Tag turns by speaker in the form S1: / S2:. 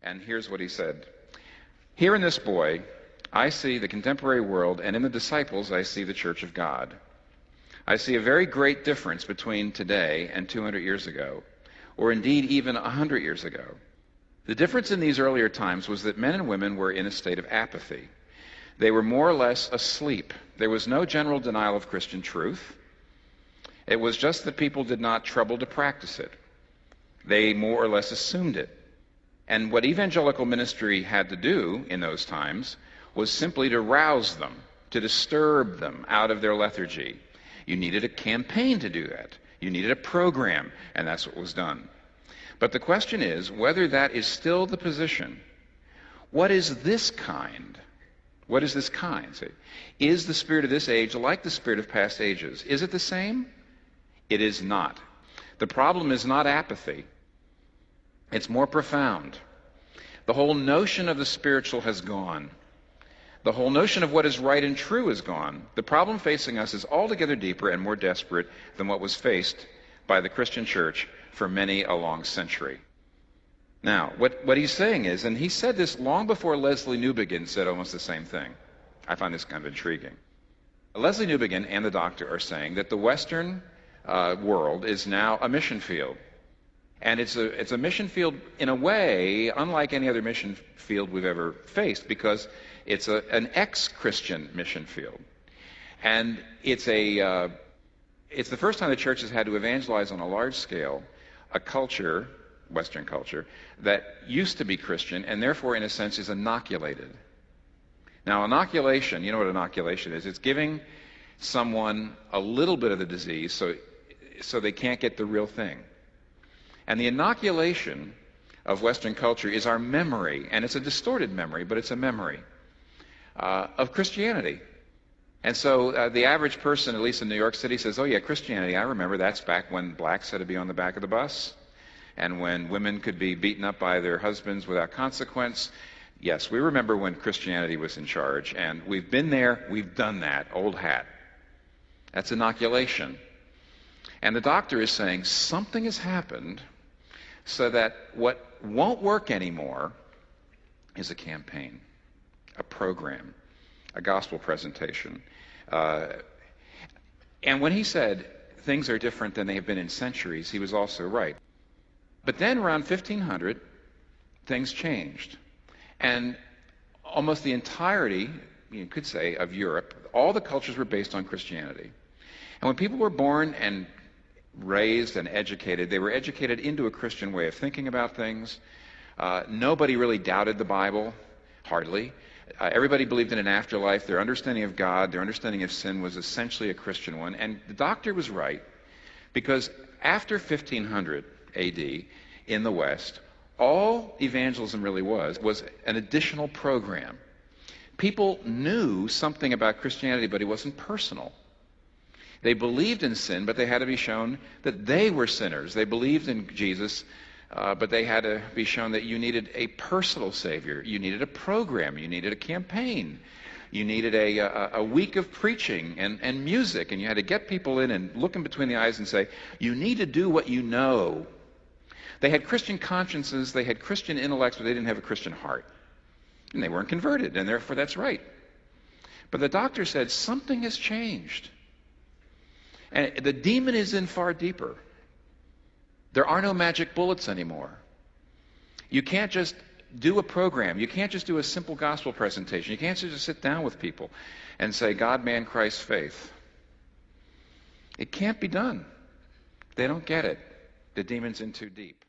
S1: And here's what he said. Here in this boy, I see the contemporary world, and in the disciples, I see the Church of God. I see a very great difference between today and 200 years ago, or indeed even 100 years ago. The difference in these earlier times was that men and women were in a state of apathy. They were more or less asleep. There was no general denial of Christian truth. It was just that people did not trouble to practice it. They more or less assumed it. And what evangelical ministry had to do in those times was simply to rouse them, to disturb them out of their lethargy. You needed a campaign to do that. You needed a program, and that's what was done. But the question is whether that is still the position. What is this kind? What is this kind? See, is the spirit of this age like the spirit of past ages? Is it the same? It is not. The problem is not apathy. It's more profound. The whole notion of the spiritual has gone. The whole notion of what is right and true is gone. The problem facing us is altogether deeper and more desperate than what was faced by the Christian church for many a long century. Now, what he's saying is, and he said this long before Leslie Newbigin said almost the same thing. I find this kind of intriguing. Leslie Newbigin and the doctor are saying that the Western world is now a mission field. And it's a mission field in a way unlike any other mission field we've ever faced, because it's an ex-Christian mission field. And it's the first time the church has had to evangelize on a large scale a culture, Western culture, that used to be Christian and therefore in a sense is inoculated. Now inoculation, you know what inoculation is? It's giving someone a little bit of the disease so they can't get the real thing. And the inoculation of Western culture is our memory, and it's a distorted memory, but it's a memory of Christianity. And so the average person, at least in New York City, says, oh yeah, Christianity, I remember that's back when blacks had to be on the back of the bus, and when women could be beaten up by their husbands without consequence. Yes, we remember when Christianity was in charge, and we've been there, we've done that, old hat. That's inoculation. And the doctor is saying something has happened so that what won't work anymore is a campaign, a program, a gospel presentation. And when he said things are different than they have been in centuries, he was also right. But then around 1500, things changed. And almost the entirety, you could say, of Europe, all the cultures were based on Christianity. And when people were born and raised and educated, they were educated into a Christian way of thinking about things. Nobody really doubted the Bible, hardly. Everybody believed in an afterlife. Their understanding of God, their understanding of sin was essentially a Christian one. And the doctor was right, because after 1500 AD in the West, all evangelism really was an additional program. People knew something about Christianity, but it wasn't personal. They believed in sin, but they had to be shown that they were sinners. They believed in Jesus, but they had to be shown that you needed a personal Savior. You needed a program. You needed a campaign. You needed a week of preaching and music, and you had to get people in and look them between the eyes and say, you need to do what you know. They had Christian consciences, they had Christian intellects, but they didn't have a Christian heart. And they weren't converted, and therefore that's right. But the doctor said, something has changed. And the demon is in far deeper. There are no magic bullets anymore. You can't just do a program. You can't just do a simple gospel presentation. You can't just sit down with people and say, God, man, Christ, faith. It can't be done. They don't get it. The demon's in too deep.